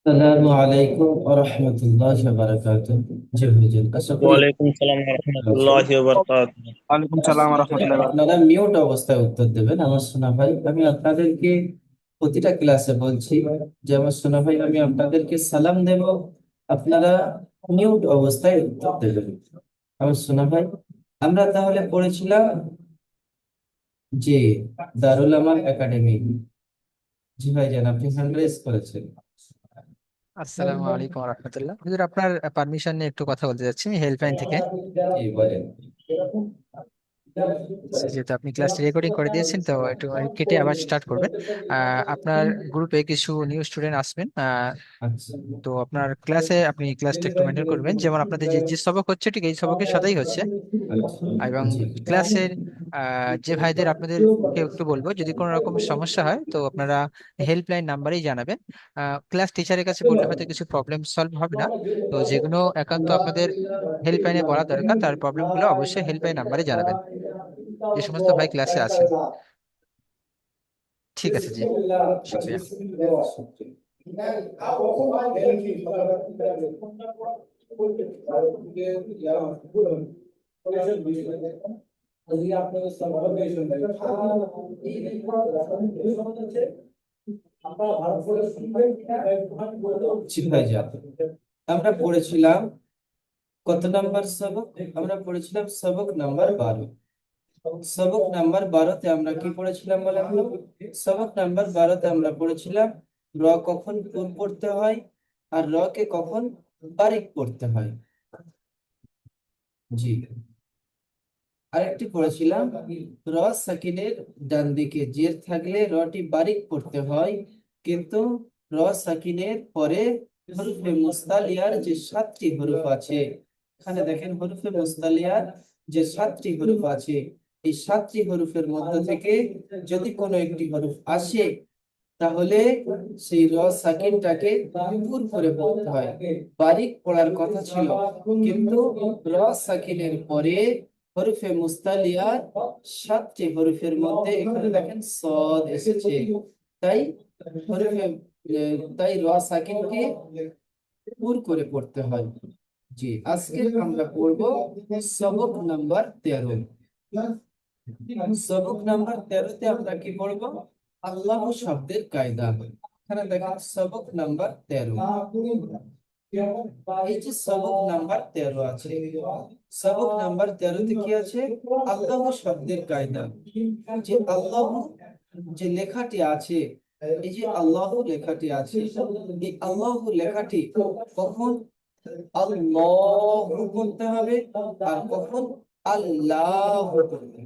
আসসালামু আলাইকুম ওয়া রাহমাতুল্লাহি ওয়া বারাকাতুহু। জি ভাইজান, আশা করি ওয়ালাইকুম সালাম ভালো আছেন। রহমতুল্লাহি ওয়া বারাকাতুহু। ওয়ালাইকুম সালাম রহমতুল্লাহ। আপনারা মিউট অবস্থায় উত্তর দেবেন আমার সোনা ভাই। আমি আপনাদেরকে প্রতিটা ক্লাসে বলছি যে আমার সোনা ভাই, আমি আপনাদেরকে সালাম দেব, আপনারা মিউট অবস্থায় উত্তর দেবেন আমার সোনা ভাই। আমরা তাহলে পড়েছিলাম যে দারুল আমান একাডেমি। জি ভাইজান, আপনি হ্যান্ড রেজ করেছেন। আসসালামু আলাইকুম রহমতুল্লাহ। হুজুর, আপনার পারমিশন নিয়ে একটু কথা বলতে যাচ্ছি হেল্পলাইন থেকে। জি বলেন। যেহেতু আপনি ক্লাসটি রেকর্ডিং করে দিয়েছেন, তো একটু কেটে আবার স্টার্ট করবেন। আপনার গ্রুপে কিছু নিউ স্টুডেন্ট আসবেন। আচ্ছা তো আপনার ক্লাসে আপনি ক্লাসটা একটু মেনটেন করবেন, যেমন আপনাদের যে যে সবক হচ্ছে ঠিক এই সবকের সাথেই হচ্ছে। এবং জি ক্লাসের যে ভাইদের আপনাদের একটু বলবো, যদি কোনো রকম সমস্যা হয় তো আপনারা হেল্পলাইন নাম্বারেই জানাবেন। ক্লাস টিচারের কাছে বললে হয়তো কিছু প্রবলেম সলভ হবে না। তো যেগুলো একান্ত আপনাদের হেল্পলাইনে বলা দরকার, তার প্রবলেমগুলো অবশ্যই হেল্পলাইন নাম্বারে জানাবেন, যে সমস্ত ভাই ক্লাসে আছেন। ঠিক আছে, জি, শুক্রিয়া। জি ভাইজান, আমরা পড়েছিলাম কত নাম্বার সবক? আমরা পড়েছিলাম সবক নাম্বার 12। সবক নাম্বার 12তে আমরা কি পড়েছিলাম বলেন তো? সবক নাম্বার 12তে আমরা পড়েছিলাম র কখন পূর্ণ পড়তে হয় আর র কে কখন বারিক পড়তে হয়। জি, আরেকটি পড়েছিলাম র সাকিনের ডান দিকে জের থাকলে রটি বারিক পড়তে হয়, কিন্তু র সাকিনের পরে হরফে মুস্তালিয়ার যে 7টি হরফ আছে, এখানে দেখেন হরফে মুস্তালিয়ার যে 7টি হরফ আছে, এই 7টি হরফের মধ্য থেকে যদি কোনো একটি হরফ আসে, তাহলে সেই র সাকিনটাকে পুর করে পড়তে হয়। বারিক পড়ার কথা ছিল, কিন্তু র সাকিনের পরে হরফে মুস্তালিয়ার 7টি হরফের মধ্যে এখানে দেখেন সদ এসেছে, তাই তাই র সাকিনকে পুর করে পড়তে হয়। জি, আজকে আমরা পড়ব সবক নাম্বার 13। সবক নাম্বার 13তে আমরা কি পড়বো? আল্লাহ শব্দের কায়দা। এখানে দেখেন সবক নাম্বার 13। এই যে সবক নাম্বার 13 আছে, সবক নাম্বার 13তে কি আছে? আল্লাহ শব্দের কায়দা। যে আল্লাহ যে লেখাটি আছে, এই যে আল্লাহ লেখাটি আছে, এই আল্লাহ লেখাটি কখন আল্লাহ করতে হবে আর কখন আল্লাহ করতে হবে,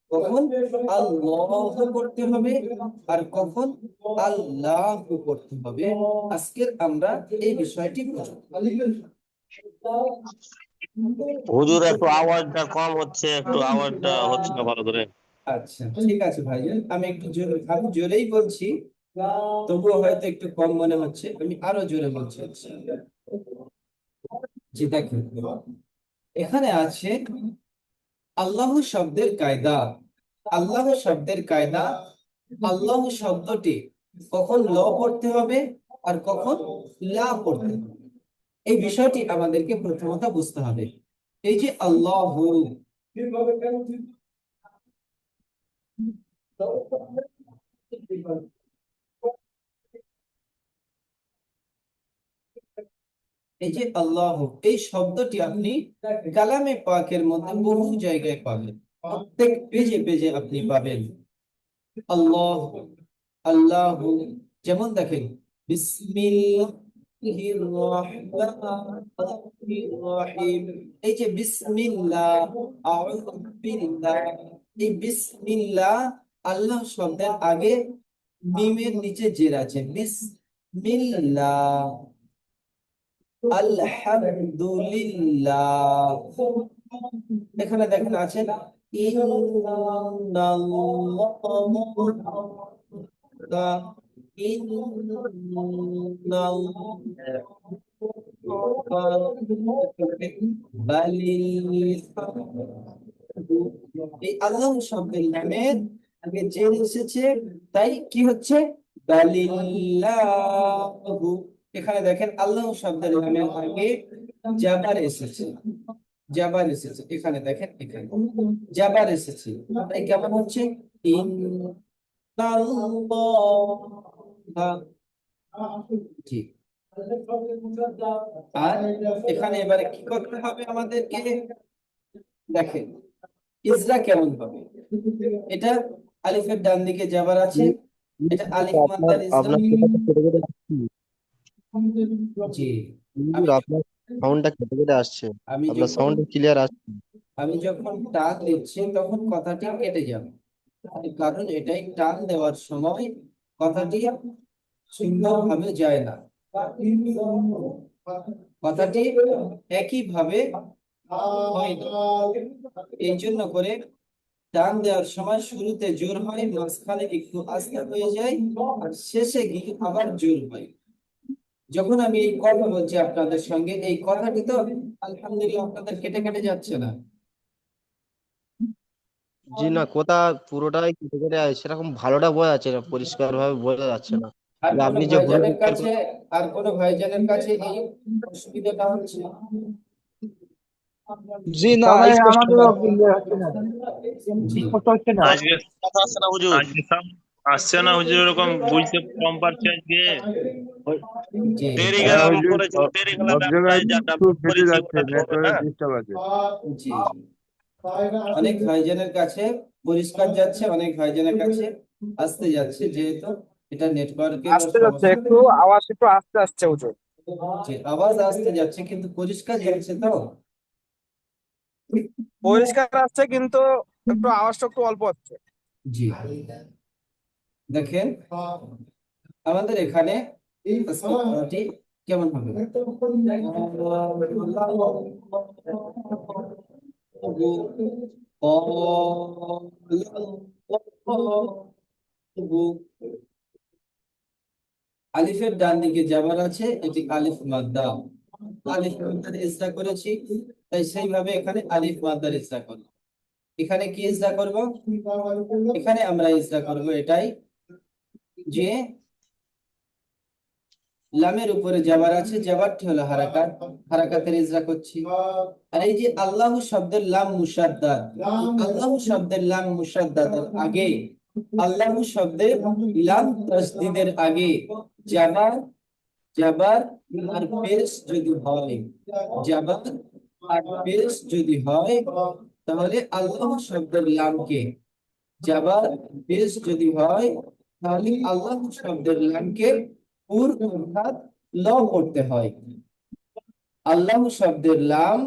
কখন আল্লাহ করতে হবে আর কখন আল্লাহ করতে হবে। আজকের আমরা এই বিষয়টি বুঝব। হুজুর, একটু আওয়াজটা কম হচ্ছে, একটু আওয়াজটা হচ্ছে না ভালো করে। আচ্ছা ঠিক আছে ভাইজান, আমি একটু জোরে, আমি জোরেই বলছি, তবুও হয়তো একটু কম মনে হচ্ছে, আমি আরো জোরে বলছি। আচ্ছা, জি দেখেন, এখানে আছে আল্লাহ শব্দের কায়দা। আল্লাহ শব্দের কায়দা, আল্লাহ শব্দটি কখন ল পড়তে হবে আর কখন লা পড়তে হবে, এই বিষয়টি আমাদেরকে প্রথমত বুঝতে হবে। এই যে আল্লাহ, এই যে আল্লাহ, এই শব্দটি আপনি কালামে পাকের মধ্যে বহু জায়গায় পাবেন, প্রত্যেক পেজে পেজে আপনি পাবেন আল্লাহ, আল্লাহ। যেমন দেখেন বিসমিল্লাহির রহমানির রহিম, এই যে বিসমিল্লাহ, আউযু বিল্লাহ, এই বিসমিল্লাহ আল্লাহ শব্দের আগে মিমের নিচে জের আছে, বিসমিল্লাহ। আলহামদুলিল্লাহ, এখানে দেখেন আছে এই আল্লাহ শব্দের নামে আগে জের এসেছে, তাই কি হচ্ছে? বালিল্লাহু, এখানে দেখেন আল্লাহ শব্দের লামের আগে জাবার এসেছে, জাবার এসেছে, এখানে দেখেন, এখানে জাবার এসেছে, তাই কেমন হচ্ছে ইন্নাল্লাহ। জি। আর এখানে এবারে কি করতে হবে আমাদেরকে, দেখেন ইজরা কেমন হবে। এটা আলিফের ডান দিকে যাবার আছে, এটা আলিফ আপনার মাদ্দার ইজরা। আপনার কথাটা কেটে কেটে আসছে। জি। হুজুর, আমি আপনার সাউন্ডটা কেটে কেটে আসছে। আমি আপনার যখন সাউন্ড ক্লিয়ার আসছে। আমি যখন টান দিচ্ছি তখন কথাটি কেটে যাবে, কারণ এটাই টান দেওয়ার সময় কথাটি সুন্দরভাবে যায় না, কথাটি একইভাবে হয় না। এই জন্য করে টান দেওয়ার সময় শুরুতে জোর হয়, মাঝখানে একটু আস্তে হয়ে যায়, আর শেষে গিয়ে আবার জোর হয়। যখন আমি এই কথা বলছি আপনাদের সঙ্গে, এই কথাটি তো আলহামদুলিল্লাহ আপনাদের কেটে কেটে যাচ্ছে না। জি না, কথা পুরোটাই কেটে কেটে আসছে, সেরকম ভালোটা বোঝা যাচ্ছে না, পরিষ্কার ভাবে বোঝা যাচ্ছে না। আর যে কোনো আপনি যে ভাইজানের হুজুরের কাছে, আর কোনো ভাইজানের কাছে এই অসুবিধাটা হচ্ছে? জি না, কথা স্পষ্ট আমাদেরও ক্লিয়ার হচ্ছে না, জি। স্পষ্ট হচ্ছে না। আজকে কথা আসছে না হুজুর। আজকে sound আসছে না হুজুর, ওরকম বুঝতে কম পারছি আজকে। জি। দেরি হ্যাঁ গেলাম হুজুর, করেছি, দেরি গেলাম সব জায়গায় রাস্তায় যাটা একটু ফেটে করেছি যাচ্ছে, ওটা হবে না। নেটওয়ার্কের ডিস্টার্ব আছে। জি। অনেক ভাইজানের কাছে পরিষ্কার যাচ্ছে, অনেক ভাইজানের কাছে আসতে যাচ্ছে, যেহেতু এটা নেটওয়ার্কের আসতে যাচ্ছে, সমস্যা। একটু আওয়াজ একটু আস্তে আসছে হুজুর। জি, আওয়াজ আসতে যাচ্ছে কিন্তু পরিষ্কার যাচ্ছে তো। পরিষ্কার আসছে কিন্তু একটু আওয়াজটা একটু অল্প হচ্ছে। জি। দেখেন আমাদের এখানে আজকে কেমন হবে, আলিফের ডান দিকে যাবার আছে, এটি আলিফ মাদ্দা, আলিফ মাদ্দার ইসরা করেছি, তাই সেইভাবে এখানে আলিফ মাদ্দার ইসরা করব। এখানে কি ইসরা করব, এখানে আমরা ইসরা করব এটাই যে লামের উপরে জাবার আছে, জাবারটি হলো হারাকাত, হারাকাতের ইজরা করছি। আর এই যে আল্লাহ শব্দের লাম মুশাদ্দাদ, আল্লাহ শব্দের লাম মুশাদ্দাদের আগে, আল্লাহ শব্দের লাম তাসদীদের আগে জাবার, জাবার আর পেশ যদি হয়, জাবার আর পেশ যদি হয়, তাহলে আল্লাহ শব্দের লামকে, জাবার পেশ যদি হয়, তাহলে আল্লাহ শব্দের লামকে পুর অর্থাৎ ল করতে হয়। আল্লাহ শব্দের লাম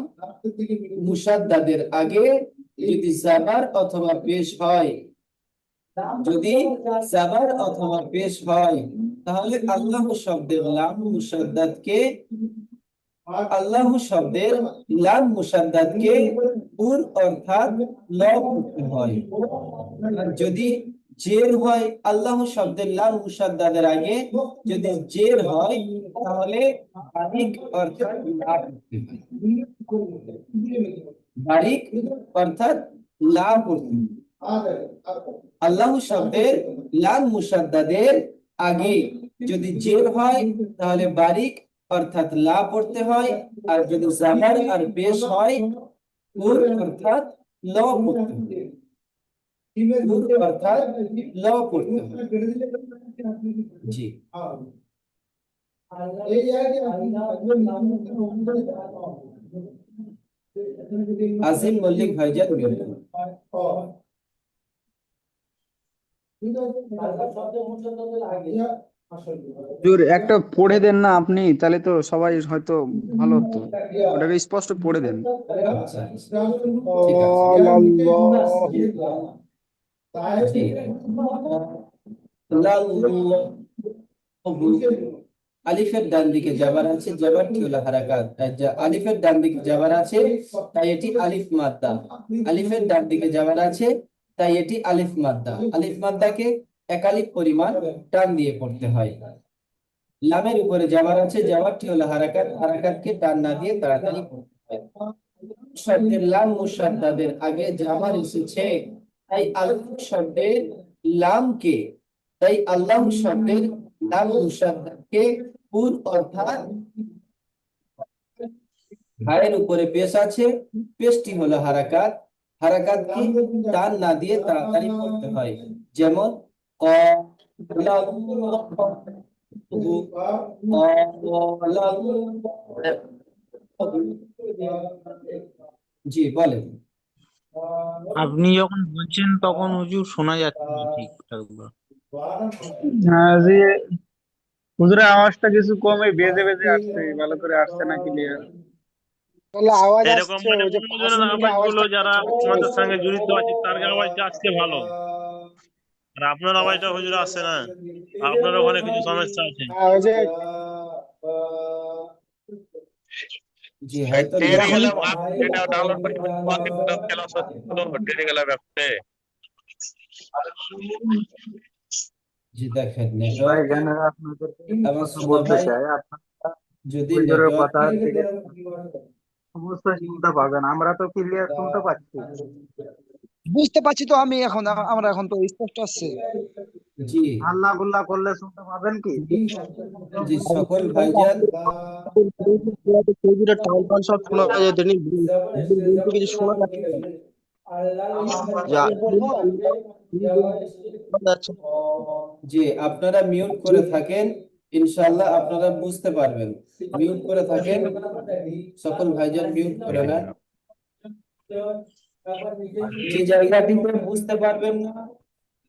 মুসাদ্দাদের আগে যদি জাবার অথবা পেশ হয়, যদি জাবার অথবা পেশ হয়, তাহলে আল্লাহ শব্দের লাম মুসাদ্দাদকে, আল্লাহ শব্দের লাম মুসাদ্দাদকে পুর অর্থাৎ ল করতে হয়। আর যদি জের হয়, আল্লাহ শব্দের লাম মুসাদ্দাদের আগে যদি জের হয়, তাহলে বারিক অর্থাৎ লা করতে হয়। বারিক অর্থাৎ লা করতে হয়। আল্লাহ শব্দের লাম মুসাদ্দাদের আগে যদি জের হয়, তাহলে বারিক অর্থাৎ লা পড়তে হয়, আর যদি জাবার আর পেশ হয়, পুর অর্থাৎ ল পড়তে হয়, পুর অর্থাৎ ল পড়তে হয়। জি। আজিম মল্লিক ভাইজান বলুন। হুজুর, একটা পড়ে দেন না আপনি, তাহলে তো সবাই হয়তো ভালো হতো। ওটাকে স্পষ্ট পড়ে দেন। আচ্ছা, ঠিক আছে। জি। আলিফের ডান দিকে যাবার আছে, যাবারটি হলো হারাকাত, আলিফের ডান দিকে যাবার আছে, তাই এটি আলিফ মাদ্দা, আলিফের ডান দিকে যাবার আছে, তাই এটি আলিফ মাদ্দা, আলিফ মাদ্দাকে এক আলিফ পরিমাণ টান দিয়ে পড়তে হয়। লামের উপরে যাবার আছে, যাবারটি হলো হারাকাত, হারাকাতকে টান না দিয়ে তাড়াতাড়ি পড়তে হয়। শব্দের লাম মুসাদ্দাদের আগে জাবার এসেছে, তাই আল্লাহ শব্দের লামকে, তাই আল্লাহ শব্দের লাম মুসাদ্দাদকে পুর অর্থাৎ হায়ের উপরে পেশ আছে, পেশটি হলো হারাকাত। হারাকাত কি টান না দিয়ে তাড়াতাড়ি পড়তে হয়। যেমন ক জি বলেন। আপনি যখন বলছেন তখন হুজুর শোনা যাচ্ছে না ঠিকঠাক ভাবে। হ্যাঁ যে হুজুরের আওয়াজটা কিছু কমে বেজে বেজে আসছে, ভালো করে আসছে না ক্লিয়ার। তাহলে আওয়াজ এরকম আসছে, মানে ওই যে পাশের অন্যজনের দিকে আওয়াজগুলো আওয়াজটা যারা চলে আমাদের যাচ্ছে। সঙ্গে জড়িত আছে তার আওয়াজটা আসছে ভালো, আর আপনার আওয়াজটা হুজুর আসছে না। আপনার ওখানে কিছু সমস্যা আছে। হ্যাঁ ওই যে জি হয়তো এখন টেলিগ্রাম অ্যাপ যেটা ডাউনলোড করে কতগুলো ক্লাস হচ্ছে টেলিগ্রাম অ্যাপে। জি দেখেন ভাই নেটওয়ার্ক এখানে আপনাদের আমার কথা সোনা বলতে ভাই, চাই, আপনারা যদি হুজুরের নেটওয়ার্ক কথা থেকে অবশ্যই শুনতে পাবেন, আমরা তো ক্লিয়ার শুনতে পাচ্ছি। বুঝতে পারছি তো আমি এখন, আমরা এখন তো স্পষ্ট আসছে। জি হাল্লা গুল্লা করলে শুনতে পাবেন কি? জি সকল ভাইজান, হুজুরের টাল টাল সব শোনা যায়, তিনি বলতে কিছু শোনা যাচ্ছে না। যা শোনা যাচ্ছে না। জি আপনারা মিউট করে থাকেন, ইনশাআল্লাহ আপনারা বুঝতে পারবেন। মিউট করে থাকেন, সকল ভাইজান মিউট করে নেন। যে জায়গাটিতে বুঝতে পারবেন না,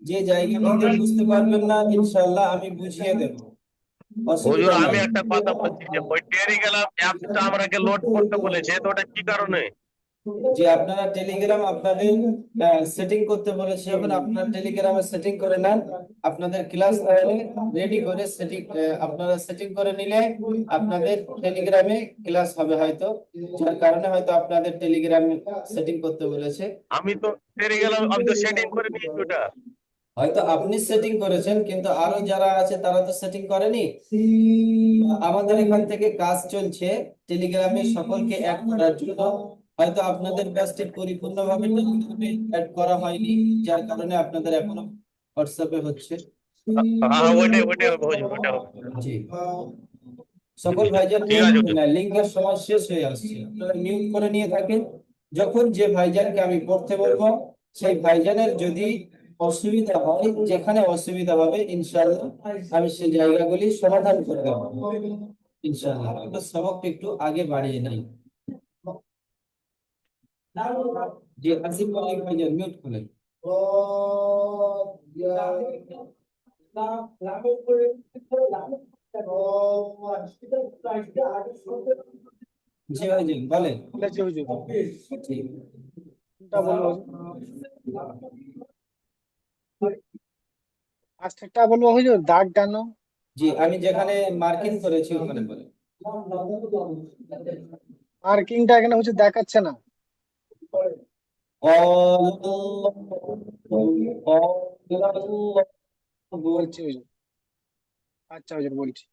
যে জায়গাটিতে বুঝতে পারবেন না ইনশাআল্লাহ আমি বুঝিয়ে দেব, হুজুর অসুবিধা আমি নাই। একটা কথা বলছি যে ওই টেলিগ্রাম অ্যাপটা আমাকে লোড করতে বলেছে, তো ওটা কি কারণে? যে আপনারা টেলিগ্রাম আপনাদের সেটিং করতে বলেছে, এখন আপনার টেলিগ্রামে সেটিং করে নেন। আপনাদের ক্লাস রেডি করে সেটিং আপনারা সেটিং করে নিলে আপনাদের টেলিগ্রামে ক্লাস হবে হয়তো, যার কারণে হয়তো আপনাদের টেলিগ্রামে সেটিং করতে বলেছে। আমি তো টেলিগ্রাম আমি তো সেটিং করে নিয়েছি ওটা। হয়তো আপনি সেটিং করেছেন কিন্তু আরো যারা আছে তারা তো সেটিং করেনি। আমাদের এখান থেকে কাজ চলছে টেলিগ্রামে সকলকে অ্যাড করার জন্য, হয়তো আপনাদের কাজটি পরিপূর্ণভাবে টেলিগ্রামে অ্যাড করা হয়নি, যার কারণে আপনাদের এখনো হোয়াটসঅ্যাপে হচ্ছে। হ্যাঁ ওইটাই ওইটাই হবে হুজুর, ওইটা হবে। জি সকল ভাইজান ঠিক মিউট আছে করে হুজুর। নেন, লিংকের সময় শেষ হয়ে আসছে, আপনারা মিউট করে নিয়ে থাকেন। যখন যে ভাইজানকে আমি পড়তে বলবো সেই ভাইজানের যদি অসুবিধা হয়, যেখানে অসুবিধা হবে ইনশাআল্লাহ আমি সেই জায়গাগুলি সমাধান করে দেবো ইনশাআল্লাহ। একটু সবকটা একটু আগে বাড়িয়ে নাই। জি আসিফ মালিক ভাইজান মিউট করেন। জি ভাইজান বলেন। বলেছে হুজুর, জি কোনটা বলবো হুজুর? আজকেরটা বলবো হুজুর, দাগ টানো। জি আমি যেখানে মার্কিং করেছি ওখানে বলেন। মার্কিংটা এখানে হুজুর দেখাচ্ছে না। বলছি হুজুর, আচ্ছা হুজুর বলছি।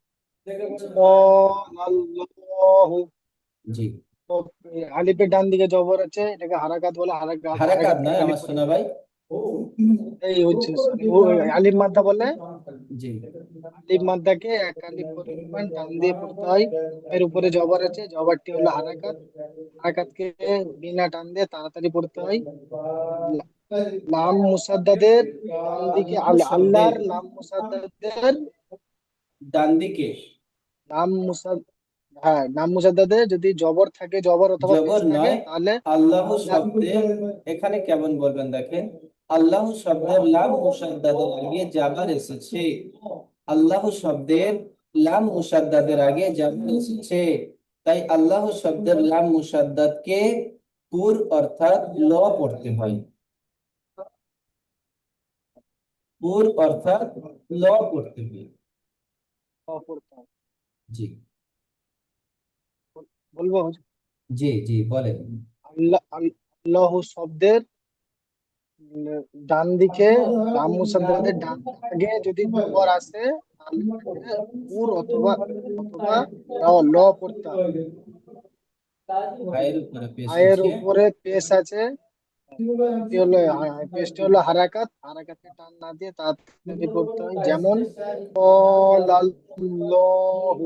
আল্লাহু, জি তো আলিফের ডান দিকে জবর আছে, এটাকে হারাকাত বলে, হারাকাত হারাকাত হারাকাতকে নয় আলিফ আমার পরে সোনা ভাই। এই হচ্ছে সরি, ও আলিফ মাদ্দা বলে। জি আলিফ মাদ্দাকে এক আলিফ পরিমাণ টান দিয়ে পড়তে হয়। এর উপরে জবর আছে, জবরটি হলো হারাকাত। হারাকাতকে বিনা টান দিয়ে তাড়াতাড়ি পড়তে হয়। লা- লাম মুসাদ্দাদের ডান দিকে শব্দের আল্লাহর লাম মুসাদ্দাদের ডান দিকে নাম মুসাদ হ্যাঁ, নাম মুসাদ্দাদের যদি জবর থাকে, জবর অথবা পেশ জবর থাকে নয়, তাহলে আল্লাহ আল্লাহ শব্দের এখানে কেমন বলবেন দেখেন, আল্লাহ শব্দের লাম মুসাদ্দাদের আগে জাবার এসেছে। আল্লাহ শব্দের লাম মুসাদ্দাদের আগে জাবার এসেছে, তাই আল্লাহ শব্দের লাম মুসাদ্দাদকে পুর অর্থাৎ ল পড়তে হয়। পুর অর্থাৎ ল পড়তে হয়। পড়তে হয়। জি বলবো হুজুর? জি জি বলেন। আল্লাহ শব্দের ডান দিকে লাম মুসাদ্দাদের ডান আগে যদি জবর আসে তাহলে তাকে পুর অথবা অথবা ল পড়তে হয়। পায়ের উপরে পেশ আয়ের আছে। উপরে পেশ আছে, এটি হলো পেশটি হলো হারাকাত, হারাকাতকে টান না দিয়ে তাড়াতাড়ি পড়তে হয়, যেমন ক্বালাল্লাহু।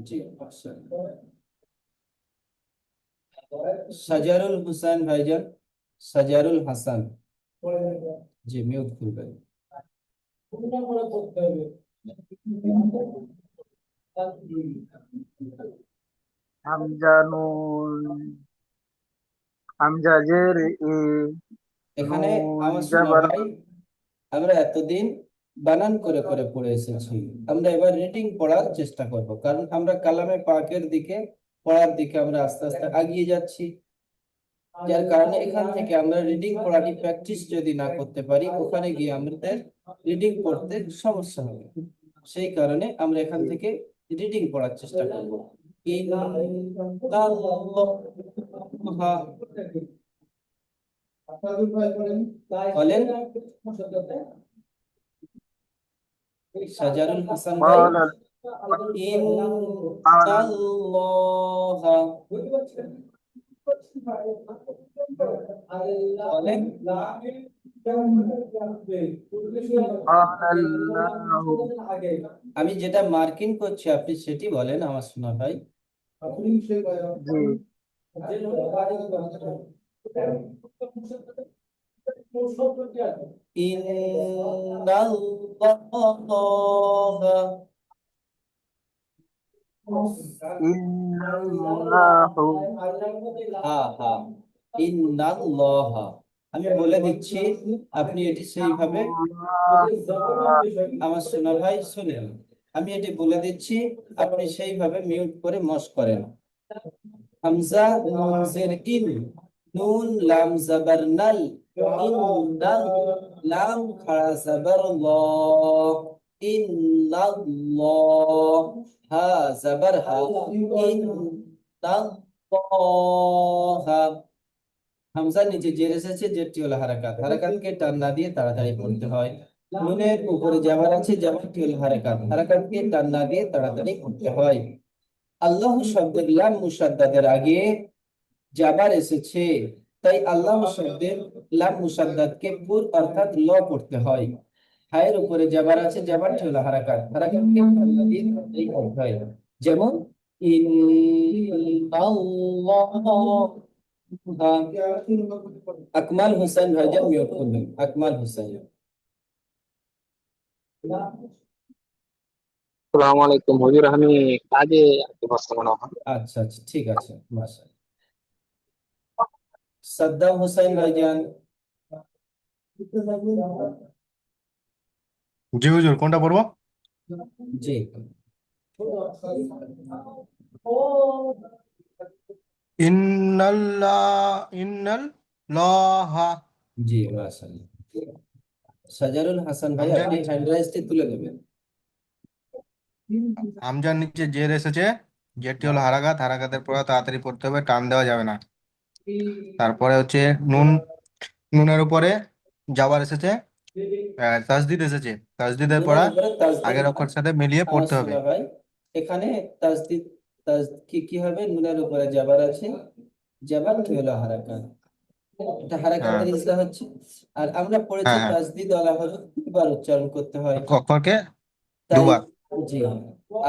জি, মাশাআল্লাহ। সাজারুল হুসাইন ভাইজান, সাজারুল হাসান, জি মিউট করবেন। হামজা নুন, হামজা জের এ, এখানে নুন আমার শোনা জাবার। ভাই, আমরা এতদিন বানান করে করে পড়ে এসেছি, আমরা এবার রিডিং পড়ার চেষ্টা করব, কারণ আমরা কালামে পাকের দিকে পড়ার দিকে আমরা আস্তে আস্তে এগিয়ে যাচ্ছি। যার কারণে এখান থেকে আমরা রিডিং পড়াটি প্র্যাকটিস যদি না করতে পারি, ওখানে গিয়ে আমাদের রিডিং পড়তে সমস্যা হবে। সেই কারণে আমরা এখান থেকে রিডিং পড়ার চেষ্টা করব। বলেন সাজারুল হাসান ভাই, قال قال ইন্নাল্লাহা, বলেন قال الله। আমি যেটা মার্কিং করছি আপনি সেটি বলেন আমার শোনা ভাই। জি, ইন্নাল্লাহা, ইন্নাল্লাহু। হ্যাঁ হ্যাঁ, ইন্নাল্লাহা। আমি বলে দিচ্ছি, আপনি এটি সেইভাবে, আমার শোনা ভাই শুনেন, আমি এটি বলে দিচ্ছি, আপনি সেইভাবে মিউট করে মশ করেন। হামজা নুন জের ইন, নুন লাম জাবার নাল, ইন্নাল, লাম খাড়া জাবার ল, ইন্নাল্লাহ, হা জাবার হা, ইন্নাল্লাহা। হামজার নিচে জের এসেছে, জেরটি হলো হারাকাত, হারাকাতকে টান না দিয়ে তাড়াতাড়ি পড়তে হয়। নুনের উপরে জাবার আছে, জাবারটি হলো হারাকাত, হারাকাতকে টান না দিয়ে তাড়াতাড়ি পড়তে হয়। আল্লাহ শব্দের লাম মুসাদ্দাদের আগে জাবার এসেছে, তাই আল্লাহ শব্দের লাম মুসাদ্দাদকে পুর অর্থাৎ ল পড়তে হয়। হায়ের উপরে জাবার আছে, জাবারটি হলো হারাকাত, হারাকাতকে টান না দিয়ে তাড়াতাড়ি পড়তে হয়। যেমন ইন্নাল্লাহ। আকমাল হোসেন ভাইজান মিউট করবেন, আকমাল হোসেন। আসসালামু আলাইকুম হুজুর, আমি কাজে আছি বর্তমানে এখন। আচ্ছা আচ্ছা, ঠিক আছে, মাশাআল্লাহ। সাদ্দাম হোসেন ভাইজান, জি হুজুর, কোনটা পড়বো? জি ইন্নাল লহা। জি, মাশাআল্লাহ। সাজারুল হাসান ভাই, হামজার আপনি নিচে, হ্যান্ড রাইজটি তুলে নেবেন। হামজার নিচে জের এসেছে, জেরটি হলো হারাকাত, হারাকাতের পরে তাড়াতাড়ি পড়তে হবে, টান দেওয়া যাবে না। তারপরে হচ্ছে নুন, নুনের উপরে জাবার এসেছে, তাসদিদ এসেছে, তাসদিদের নুনের পড়া উপরে তাজদিদ, আগের অক্ষর সাথে মিলিয়ে আমার পড়তে হবে। শোনা ভাই, এখানে তাজদিদ, কি কি হবে, নুনের উপরে জাবার আছে, জাবারটি হলো হারাকাত, এটা হ্যাঁ হারাকাতের ইজলা হচ্ছে। আর আমরা পড়েছি হ্যাঁ হ্যাঁ, তাসদিদ ওয়ালা হরফ দুবার উচ্চারণ করতে হয়, অক্ষরকে তাই, দুবার। জি।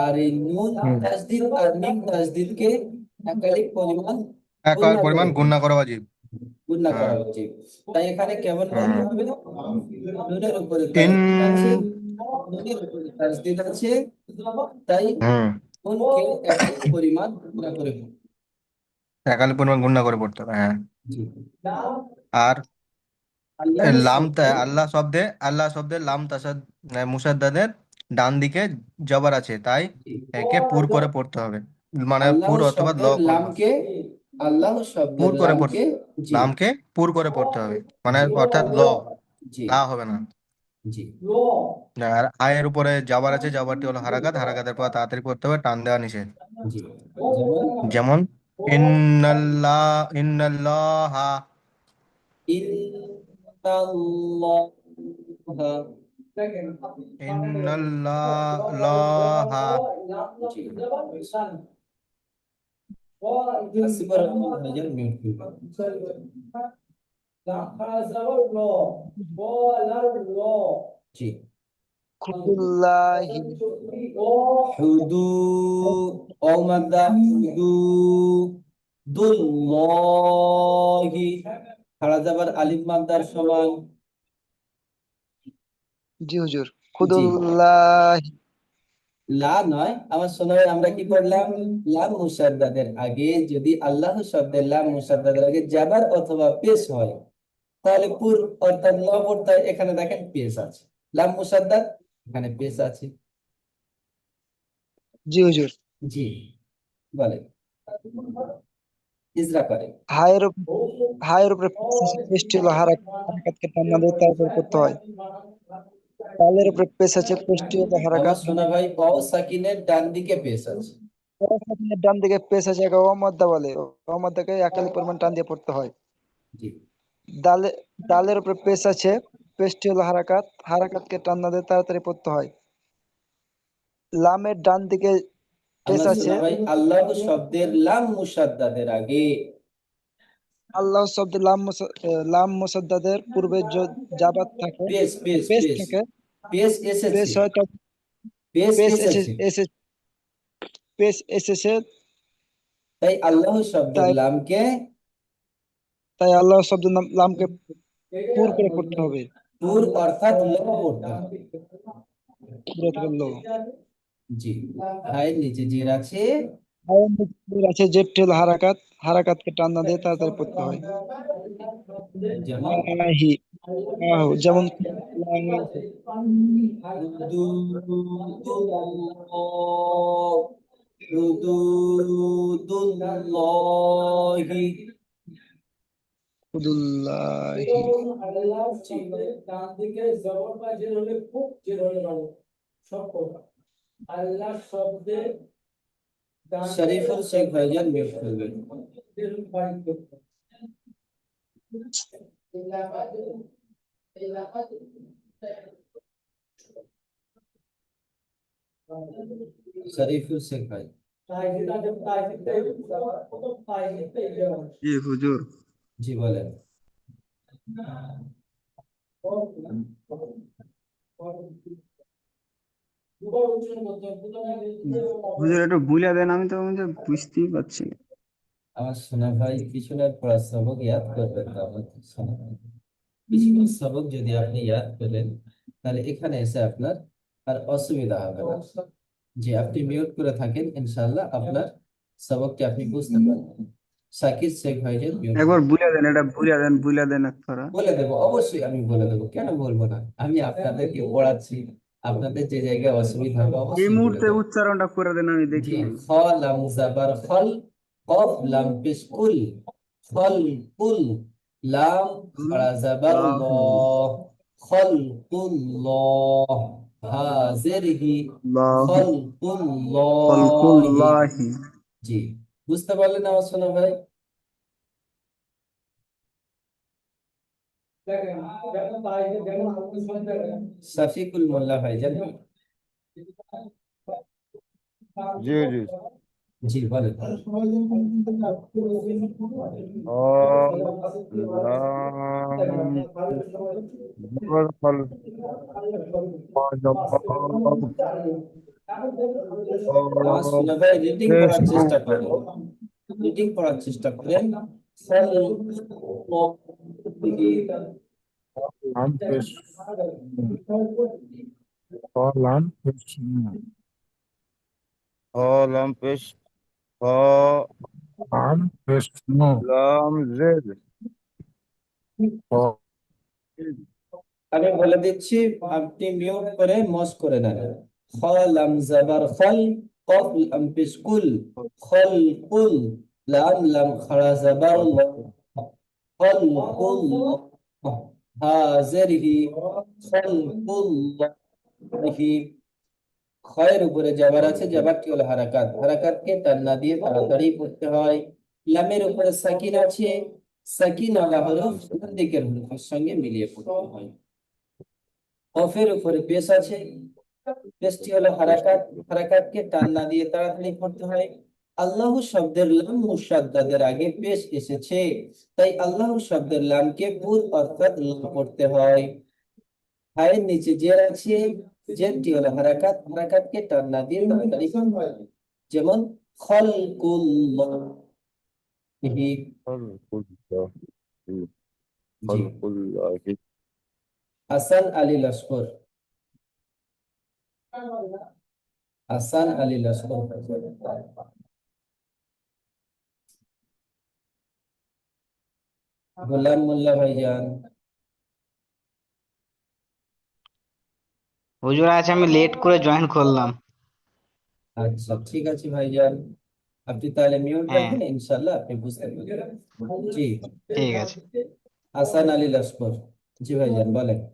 আর এই নুন হুম, তাসদিদ আর মিম তাসদিদকে একাধিক পরিমাণ এক গুণনা করে পরিমাণ গুণনা করা উচিত। গুণনা হ্যাঁ। করা উচিত। তাই এখানে কেমন বলতে হুম। হবে, নুনের উপরে ইন, তাসদিদ আছে, নুনের উপরে তাসদিদ আছে, তাই হুম, নুনকে একাধিক পরিমাণ গুণনা করে পড়তে একালি পরিমাণ গুণনা করে পড়তে হবে, হ্যাঁ। হবে। জি। আর আল্লাহ লাম শব্দে, আল্লাহ শব্দে, আল্লাহ শব্দে লাম মুসাদ্দাদের ডান দিকে জবর আছে, তাই জি, একে পুর করে পড়তে হবে, মানে আল্লাহ পুর অথবা ল শব্দের করে লামকে, আল্লাহ পুর শব্দের করে লামকে, জি লামকে পুর করে পড়তে হবে, মানে জি অর্থাৎ ল, জি লা হবে না। জি, আর আয়ের উপরে জাবার আছে, জাবারটি হলো হারাকাত, হারাকাতের পর তাড়াতাড়ি পড়তে হবে, টান দেওয়া নিষেধ। জি, যেমন যেমন ইন্নাল্লাহা, ইন্নাল্লাহ, ইন্নাল্লাহা। জি। আসিফুর রহমান ভাইজান মিউট করবেন। জি খুদুল্লাহি হুদু অ মাদ্দা হুদু দুল্লাহি খাড়া যাবার আলিফ মাদ্দার সমান। জি হুজুর জি খুদুল্লাহি লা নয় আমার শোনা হয়, আমরা কি পড়লাম? লাম মুসাদ্দাদের আগে যদি আল্লাহ শব্দের লাম মুসাদ্দাদের আগে জাবার অথবা পেশ হয়, তাহলে পুর অর্থাৎ ল পড়তে হয়। এখানে দেখেন পেশ আছে, লাম মুসাদ্দাদ, এখানে পেশ আছে। জি হুজুর জি বলে ইজরা করে। হায়ের হায়ের উপরে পেশটি হলো হারাকাতকে টান্না দিয়ে তারপর করতে হয়। তালের উপরে পেশ আছে, পেশটি হলো আমার হারাকাত। শোনা ভাই ক সাকিনের ডান দিকে পেশ আছে। ডান দিকে পেশ আছে, একে অমদ্দা বলে। অমদ্দাকে একালি পরিমাণ টান দিয়ে পড়তে হয়। জি দালে দালের উপরে পেশ আছে, পেশটি হলো হারাকাত। হারাকাতকে টান্না দিয়ে তাড়াতাড়ি পড়তে হয়। লামের ডান দিকে পেশ আমার আছে। শোনা ভাই আল্লাহ শব্দের লাম মুসাদ্দাদের আগে আল্লাহ শব্দে লাম মুসাদ্দাদের পূর্বে জাবাত থাকে, পেশ পেশ পেশ পেশ থাকে। পেশ পেশ এসেছে, হয় তখন পেশ পেশ এসেছে। পেশ এসেছে। তাই আল্লাহ শব্দের তাই লামকে তাই আল্লাহ শব্দের লামকে পুর করে পড়তে হবে। পুর অর্থাৎ ল পড়তে হবে। পুরো করলো। জি ভাইয়ের নিচে জের আছে। আছে জেটটি হলো হারাকাত। হারাকাতকে টান্না দিয়ে তাড়াতাড়ি পড়তে হয়। যেমন আহি যেমন হুদুদুল্লাহি। খুদুল্লাহি শরীফুল শেখ ভাইজান মিউট করবেন। শরীফুল শেখ ভাই। জি হুজুর। জি বলেন। হুজুর একটু বুঝিয়ে দেন, আমি তো বুঝতেই পারছি না। আমার শোনা ভাই পিছনের পড়া সবক ইয়াদ করবেন তো আমার শোনা ভাই। পিছনের সবক যদি আপনি ইয়াদ করেন, তাহলে এখানে এসে আপনার আর অসুবিধা হবে না। যে আপনি মিউট করে থাকেন, ইনশাআল্লাহ আপনার সবকটি আপনি বুঝতে পারবেন। শাকির শেখ ভাইজান মিউট একবার করবেন। বুঝিয়ে দেন, এটা বুঝিয়ে দেন একবার। বলে দেবো, অবশ্যই আমি বলে দেবো, কেন বলবো না? আমি আপনাদেরকে পড়াচ্ছি, আপনাদের যে জায়গায় অসুবিধা হবে এই অবশ্যই বলে মুহূর্তে দেবো। উচ্চারণটা করে দেন, আমি জি দেখি। খ লাম জাবার খল, কফ লাম পেশ কুল, খল কুল, লাম খাড়া জাবার ল, খল কুল ল, হা জের হি, লাহু খল কুল হি। খলকুল্লাহি। জি বুঝতে পারলেন আমার শোনা ভাই? শফিকুল মোল্লা ভাইজান। জি জি জি বলেন। লাম জবর ফল আমার শোনা ভাই রিডিং করার চেষ্টা করেন, রিডিং করার চেষ্টা করেন। লাম পেশ লাম পেশ লাম পেশ লাম পেশ লাম জেদ আমি বলে দিচ্ছি, আপনি মিউট করে মস করে নেন। খ লাম জাবার খল, কফ লাম পেশ কুল, খল কুল, লাম লাম খাড়া জাবার ল, খল কুল, হা জের হি, খল কুল হি। খয়ের উপরে জাবার আছে, জাবারটি হলো হারাকাত। হারাকাতকে টান্না দিয়ে তাড়াতাড়ি পড়তে হয়। লামের উপরে সাকিন আছে, সাকিন আলা হরফ ডান দিকের হরফের সঙ্গে মিলিয়ে পড়তে হয়। কফের উপরে পেশ আছে, পেশটি হলো হারাকাত। হারাকাতকে টান না দিয়ে তাড়াতাড়ি পড়তে হয়। আল্লাহু শব্দের লাম মুসাদ্দাদের আগে পেশ এসেছে, তাই আল্লাহু শব্দের লামকে পুর অর্থাৎ ল পড়তে হয়। হায়ের নিচে জের আছে, জেরটি হলো হারাকাত, হারাকাতকে টান না দিয়ে তাড়াতাড়ি করতে হয়। যেমন খলকুল্লাহি। জি, হাসান আলী লস্কর, হাসান আলী লস্কর। গোলাম মোল্লা ভাইজান। হুজুর আজ আমি লেট করে জয়েন করলাম। আচ্ছা ঠিক আছে ভাইজান, আপনি তাহলে মিউট হ্যাঁ, রাখেন, ইনশাল্লাহ আপনি বুঝতে পারবেন। জি, ঠিক আছে। হাসান আলী লস্কর। জি ভাইজান বলেন।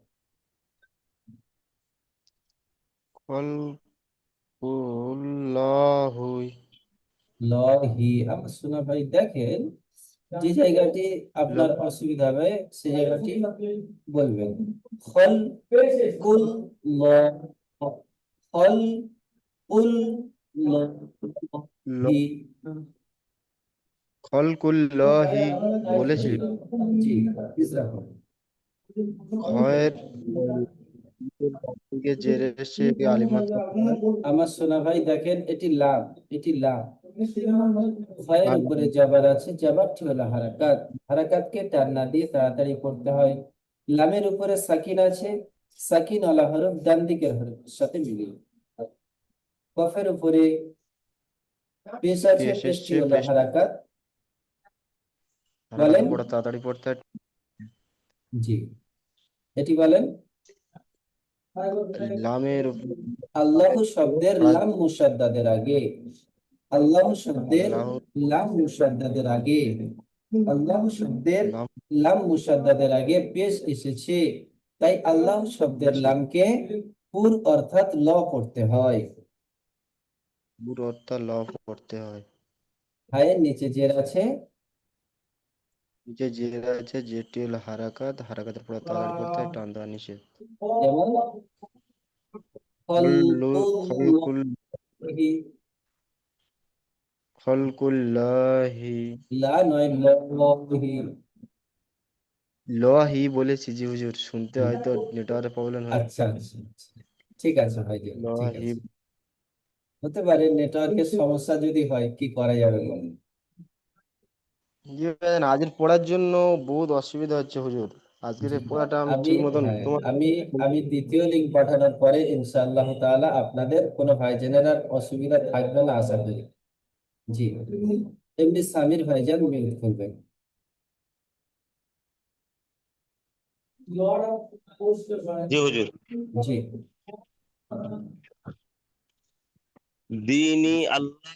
কলকুল্লাহু লহি, আমার শোনা ভাই দেখেন, যে জায়গাটি আপনার অসুবিধা হবে সেই জায়গাটি বলবেন। খল কুল ল, খল কুল ল হি। খলকুল্লাহি বলেছি। জি, ইসরাফ। খয়ের দিকে জেরে এসে আলিমাত করতে হয়। আমার সোনা ভাই দেখেন, এটি লাম, এটি লাম, খয়ের আর উপরে জবর আছে, জবরটি হলো হারাকাত, হারাকাতকে টান না দিয়ে তাড়াতাড়ি পড়তে হয়। লামের উপরে সাকিন আছে, সাকিন ওয়ালা হরফ ডান দিকের হরফের সাথে মিলিয়ে। কফের উপরে পেশ আছে, পেশ পেশটি এসছে, হলো পেশ হারাকাত। হারাকাত বলেন। পড়ে তাড়াতাড়ি পড়তে হয়। জি, এটি বলেন। লামের উপর আল্লাহু শব্দের হারা- লাম মুসাদ্দাদের আগে, আল্লাহু শব্দের আল্লাহ লাম মুসাদ্দাদের আগে, আল্লাহু শব্দের লাম লাম মুসাদ্দাদের আগে পেশ এসেছে, তাই আল্লাহ শব্দের এসে লামকে পুর অর্থাৎ ল পড়তে হয়। পুরো অর্থাৎ ল পড়তে হয়। হায়ের নিচে জের আছে, নিচে জের আছে, যেটি হলো হারাকাত, হারাকাতের পরে তাড়াতাড়ি পড়তে হয়, টান দেওয়া নিষেধ। যেমন খলকুল খলকুল্লাহি লা নয় লহি। লহি বলেছি জি হুজুর, শুনতে হয়তো নেটওয়ার্কের প্রবলেম হয়। আচ্ছা আচ্ছা আচ্ছা। ঠিক আছে ভাই, ঠিক লহি আছে, হতে পারে নেটওয়ার্কের সমস্যা, যদি হয় কি করা যাবে বলেন। জি ভাইজান, আজকের পড়ার জন্য বহুত অসুবিধা হচ্ছে হুজুর। আজকের জি, এই পড়াটা আমি আমি ঠিক মতন হ্যাঁ, তোমার আমি দ্বিতীয় লিঙ্ক পাঠানোর পরে ইনশাআল্লাহ তাআলা আপনাদের কোনো ভাইজানের আর অসুবিধা থাকবে না আশা করি। জি, এমনি সামির ভাইজান মিউট করবেন। জি হুজুর। জি, দিনী আল্লাহ,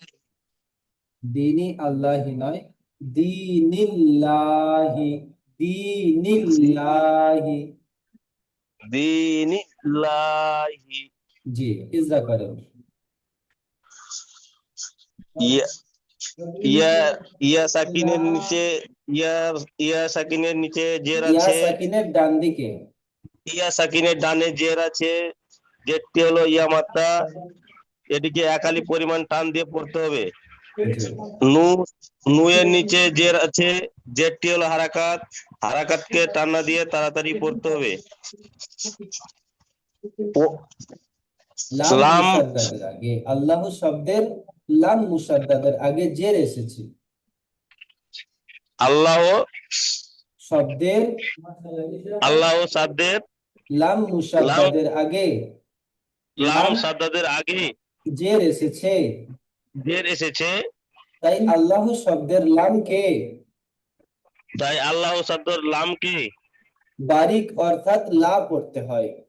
দিনী আল্লাহি নয়, দীনিল্লাহি, দীনিল্লাহি। দিনী লাহি। জি, ইজরা করেন। ইয়া ইয়া ইয়া সাকিনের নিচে, ইয়া ইয়া সাকিনের নিচে জের ইয়া আছে, সাকিনের ডান দিকে। ইয়া সাকিনের ডানে জের আছে, জেরটি হলো ইয়া মাত্রা, এটিকে একালি পরিমাণ টান দিয়ে পড়তে হবে। জি, নু নু এর নিচে জের আছে, জেরটি হলো হারাকাত, হারাকাতকে টান্না দিয়ে তাড়াতাড়ি পড়তে হবে। ও লাম লাম মুসাদ্দাদের আগে, আল্লাহ শব্দের লাম মুসাদ্দাদের আগে জের এসেছে। আল্লাহ, শব্দের আল্লাহ সাদ্দের, লাম লাম মুসাদ্দাদের আগে লাম লাম সাদ্দাদের আগে জের এসেছে, জের এসেছে, তাই আল্লাহ শব্দের লামকে তাই আল্লাহ সাদ্দর লামকে বারিক অর্থাৎ লা পড়তে হয়।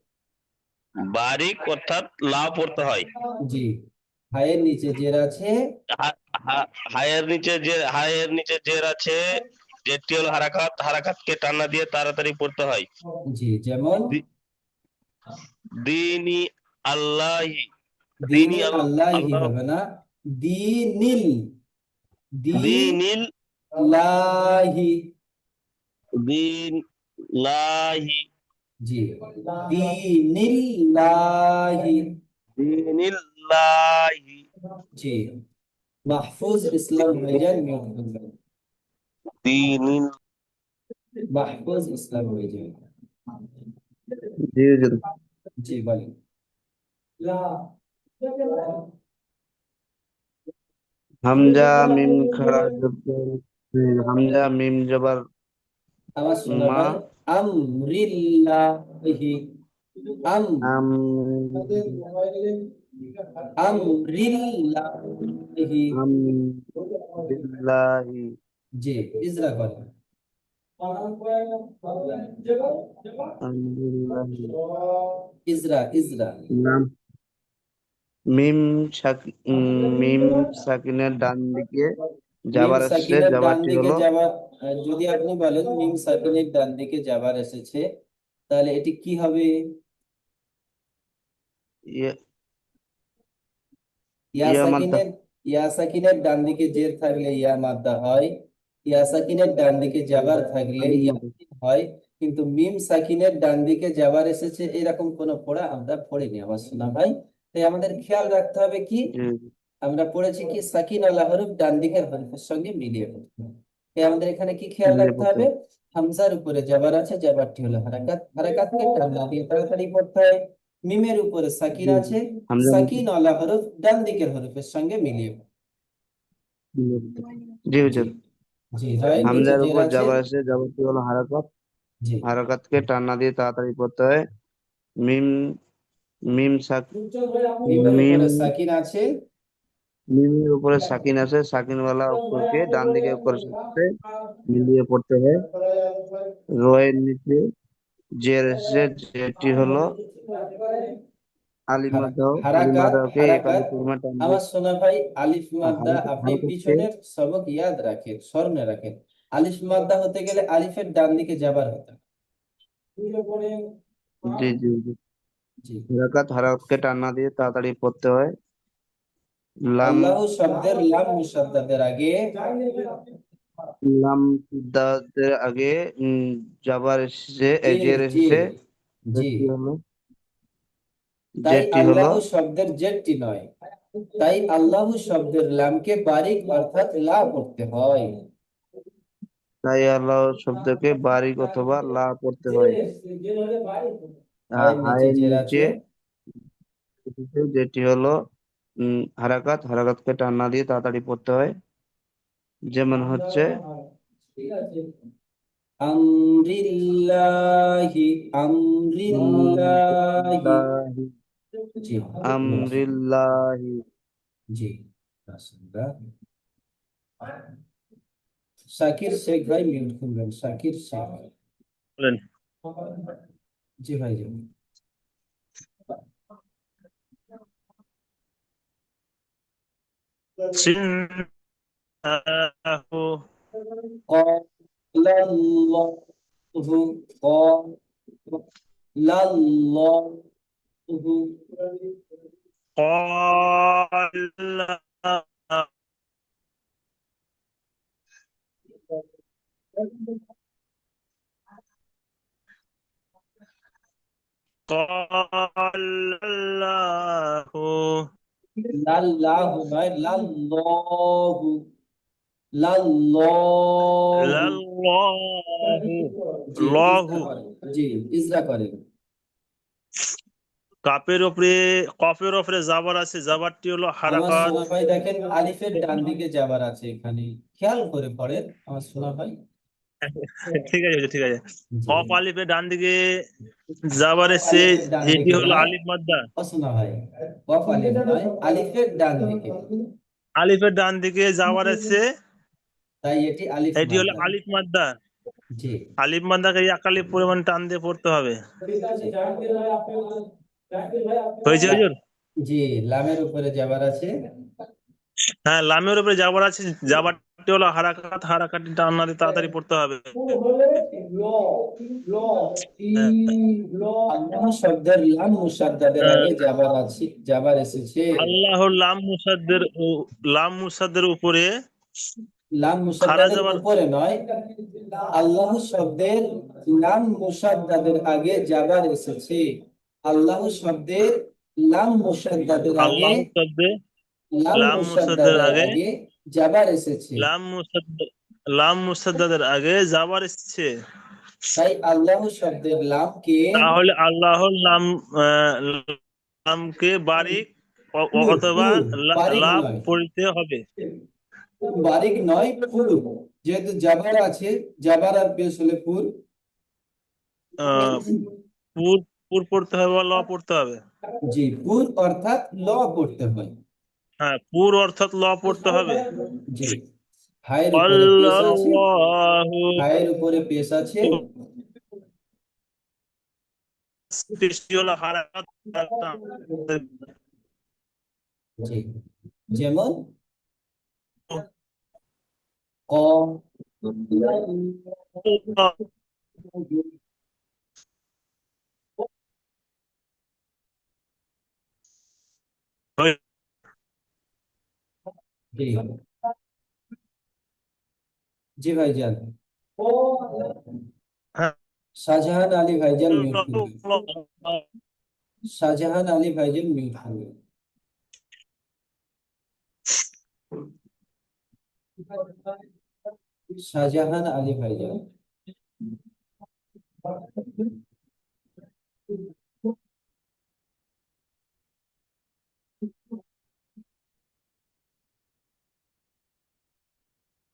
বারিক অর্থাৎ লা পড়তে হয়। জি, হায়ের নিচে জের আছে, হায়ের নিচে জের আছে, জেরটি হলো হারাকাত, হারাকাতকে টান্না দিয়ে তাড়াতাড়ি পড়তে হয়। জি, যেমন দিনী আল্লাহি, দিনী দিনী আল্লাহি আল্লাহ, হবে না, দীনিল, দিনীল লাহি। দিন লাহি, জি, দীনিল্লাহি। দিনীল লাহি। জি, মাহফুজ ইসলাম ভাইজান মিউট করবেন। দিনিল মাহফুজ ইসলাম ভাইজান, জি হুজুর। জি বলেন। হামজা মিম খাড়া জবর, হামজা মিম জবর আমার শোনা মা, ভাই, আমরিল্লাহি, আম আম আমরিল্লাহি, আম বিল্লাহি, জি ইজরা করেন। আম বিল্লাহি। ইজরা ইজরা, নাম মিম মিম সাকিনের ডান দিকে মিম যাবার এসেছে, সাকিনের ডান যাবারটি দিকে হলো যাবার, যদি আপনি বলেন মিম সাকিনের ডান দিকে যাবার এসেছে, তাহলে এটি কি হবে? ইয়ে- ইয়া ইয়া মাদ্দা। সাকিনের, ইয়া সাকিনের ডান দিকে জের থাকলে ইয়া মাদ্দা হয়, ইয়া সাকিনের ডান দিকে যাবার থাকলে আলিফ ইয়া মাদ্দা। সিন হয়। কিন্তু মিম সাকিনের ডান দিকে যাবার এসেছে এরকম কোন পড়া আমরা পড়িনি আমার শোনা ভাই। তাই আমাদের খেয়াল রাখতে হবে কি, জি আমরা পড়েছি কি সাকিন আলা হরফ ডান দিকের হরফের সঙ্গে মিলিয়ে পড়তে হবে। তাই আমাদের এখানে কি খেয়াল মিলিয়ে রাখতে পড়তে হবে, হামজার উপরে যাবার আছে, যাবারটি হলো হারাকাত, হারাকাতকে টান না দিয়ে তাড়াতাড়ি পড়তে হয়। মিমের উপরে সাকিন জি জি। আছে, হামজা সাকিন আলা হরফ ডান দিকের হরফের সঙ্গে মিলিয়ে পড়তে মিলিয়ে পড়তে। জি হবে। জি হুজুর। জি জয়ের নিচে হামজার জের উপর আছে, যাবার এসেছে, যাবারটি হলো হারাকাত, জি হারাকাতকে টান না দিয়ে তাড়াতাড়ি পড়তে হয়। মিম মিম সাক মিমের মিম উপরে সাকিন আছে, মিমের উপরে সাকিন আছে, সাকিনওয়ালা অক্ষরকে ডান দিকে অক্ষরের সাথে মিলিয়ে পড়তে হয়। রয়ের নিচে জের এসেছে, যেটি হলো আলিফ মাদ্দা, আলিফ হারাকাত মাদ্দাকে একালি হারাকাত। পরিমাণ টান দিয়ে আমার সোনা ভাই, আলিফ মাদ্দা আপনি হারাকাতকে পিছনের সবক ইয়াদ রাখেন, স্মরণে রাখেন। আলিফ মাদ্দা হতে গেলে আলিফের ডান দিকে যাবার হতে হবে। জি জি জি। জি, হারাকাতকে টান না দিয়ে তাড়াতাড়ি পড়তে হয়। লাম আল্লাহ শব্দের লাম মুসাদ্দাদের আগে, লাম দাদের আগে যাবার এসেছে, জের জের এসেছে, জের, জি যেটি হলো তাই যেটি হলো আল্লাহ শব্দের জেরটি নয়, তাই আল্লাহ শব্দের লামকে বারিক অর্থাৎ লা পড়তে হয়। তাই আল্লাহ শব্দকে বারিক অথবা লা পড়তে হয়। হায়ের নিচে হায়ের জের নিচে আছে, এসেছে, যেটি হলো হারাকাতকে টান না দিয়ে তাড়াতাড়ি পড়তে হয়। যেমন হচ্ছে আমরিল্লাহি, আমরিল্লাহি, আমরিল্লাহি, জি আমরিল্লাহি। জি রাসূলুল্লাহ। শাকির শেখ ভাই মিউট করবেন, শাকির শেখ, বলেন। জি ভাই জি। সিন্নাহু ক্বালাল্লাহু, ক্বালাল্লাহু, ক্বালা ক্বালাল্লাহু লাল্লাহু নয়, লাল্লাহু, লাল্লাহু, লাল্লাহু জি ইজরা লহু। করেন, জি ইজরা করেন। কাপের উপরে কফের উপরে জাবার আছে, জাবারটি হলো আমার হারাকাত। সোনা ভাই দেখেন আলিফের ডান দিকে যাবার আছে এখানে, খেয়াল করে পড়েন আমার সোনা ভাই। ঠিক আছে ঠিক আছে। জি কফ আলিফের ডান দিকে জাবার কফ এসে, আলিফের ডান এটি দিকে হলো নয়, আলিফ মাদ্দা। ও সোনা ভাই, কফ আলিফ নয়, আলিফের ডান দিকে, আলিফের ডান দিকে জাবার এসে, তাই এটি আলিফ এটি হলো মাদ্দা। আলিফ মাদ্দা। জি আলিফ মাদ্দাকে একালি পরিমাণ টান দিয়ে পড়তে হবে। হয়েছে লা- হুজুর? জি লামের উপরে যাবার আছে, হ্যাঁ, লামের উপরে জাবার আছে, জাবারটি হলো হারাকাত, হারাকাতটি টান না দিয়ে তাড়াতাড়ি পড়তে হবে। হ্যাঁ, আল্লাহ শব্দের লাম মুসাদ্দাদের হ্যাঁ। আগে যাবার আছে, যাবার এসেছে। আল্লাহর লাম মুসাদ্দের উপরে লাম খাড়া মুসাদ্দাদের যাবার। উপরে নয়, আল্লাহ শব্দের লাম মুসাদ্দাদের আগে যাবার এসেছে। আল্লাহ শব্দের লাম মুসাদ্দাদের আগে, আল্লাহ শব্দে লাম লাম মুসাদ্দাদের মুসাদ্দাদের আগে আগে জাবার এসেছে, লাম মুসাদ্দাদের আগে যাবার এসছে, তাই আল্লাহ শব্দের লামকে তাহলে আল্লাহর লামকে বারিক পুর অথবা বারিক লাভ নয়, পড়তে হবে। বারিক নয় পুর, যেহেতু জাবার আছে, জাবার আর পেশ হলে পুর। আহ পুর পুর পড়তে হবে বা ল পড়তে হবে। জি, পুর অর্থাৎ ল পড়তে হয়। হ্যাঁ, পুর অর্থাৎ ল পড়তে হবে। জি, হায়ের উপরে পেশ আছে, আল্লাহু হায়ের উপরে পেশ আছে, সৃষ্টি হলো হারাকাত। জি, যেমন ক, জি জি ভাইজান, হ্যাঁ, শাহজাহান আলী ভাইজান মিউট করবেন, শাহজাহান আলী ভাইজান মিউট করবেন। শাহজাহান আলী ভাইজান,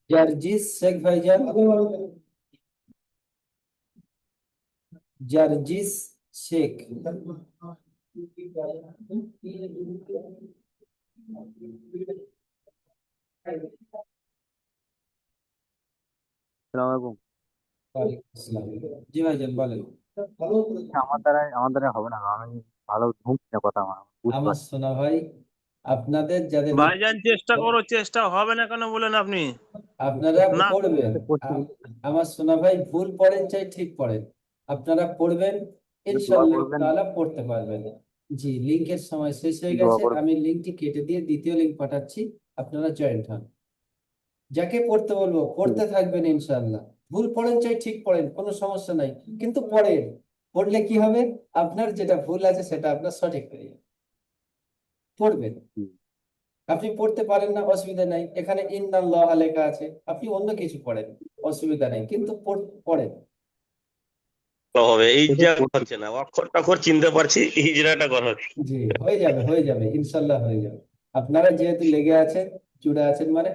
জার্জিস শেখ ভাইজান, জার্জিস শেখ, আসসালামু ওয়ালাইকুম আসসালাম। জি ভাইজান বলেন। আলাইকুম। আমার দ্বারা হবে না, আমি ভালো ঘুমছি না, কথা আমার বুঝতে আমার পারছি। সোনা ভাই, আপনাদের যাদের ভাইজান চেষ্টা করো, চেষ্টা হবে না কেন বলেন আপনি? আপনারা না, পড়বেন, আমার সোনা ভাই, ভুল পড়েন চাই ঠিক পড়েন, আপনারা পড়বেন, দোয়া ইনশাআল্লাহ করবেন, তাআলা পড়তে পারবেন। জি, লিংকের সময় শেষ হয়ে দোয়া গেছে, করবেন। আমি লিংকটি কেটে দিয়ে দ্বিতীয় লিংক পাঠাচ্ছি, আপনারা জয়েন্ট হন। যাকে পড়তে বলবো পড়তে থাকবেন ইনশাআল্লাহ। ভুল পড়েন চাই ঠিক পড়েন, কোনো সমস্যা নাই, কিন্তু পড়েন। পড়লে কি হবে, আপনার যেটা ভুল আছে সেটা আপনার সঠিক হয়ে যাবে। পড়বেন, আপনি পড়তে পারেন না অসুবিধা নাই, এখানে ইন্নাল্লাহ লেখা আছে, আপনি অন্য কিছু পড়েন, অসুবিধা নেই, কিন্তু পড়েন। হবে এই যে হচ্ছে না, অক্ষর টক্ষর চিনতে পারছি, হিজড়াটা করা জি, হয়ে যাবে ইনশাল্লাহ হয়ে যাবে। আপনারা যেহেতু লেগে আছেন, জুড়ে আছেন, মানে